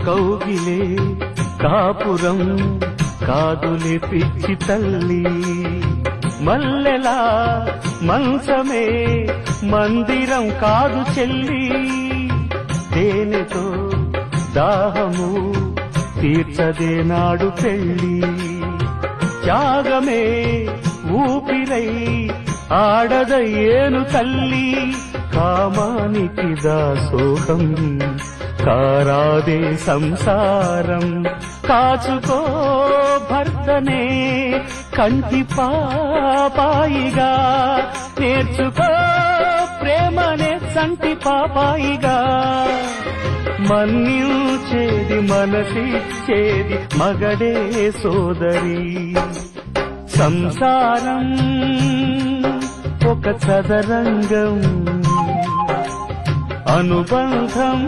కౌగిలే కాపురం కాదులే పిచ్చి తల్లి మల్లెలా మంచమే మందిరం కాదు చెల్లి తేనెతో దాహము తీర్చదే నాడు పెళ్ళి త్యాగమే ఊపిరై ఆడదయ్యేను తల్లి కామానికి దాసోహం కారాదే సంసారం కాచుకో భర్తనే కంటి పాపాయిగా నేర్చుకో ప్రేమనే సంటి పాపాయిగా మన్నించేది మనసిచ్చేది మగడే సోదరి సంసారం ఒక చదరంగం అనుబంధం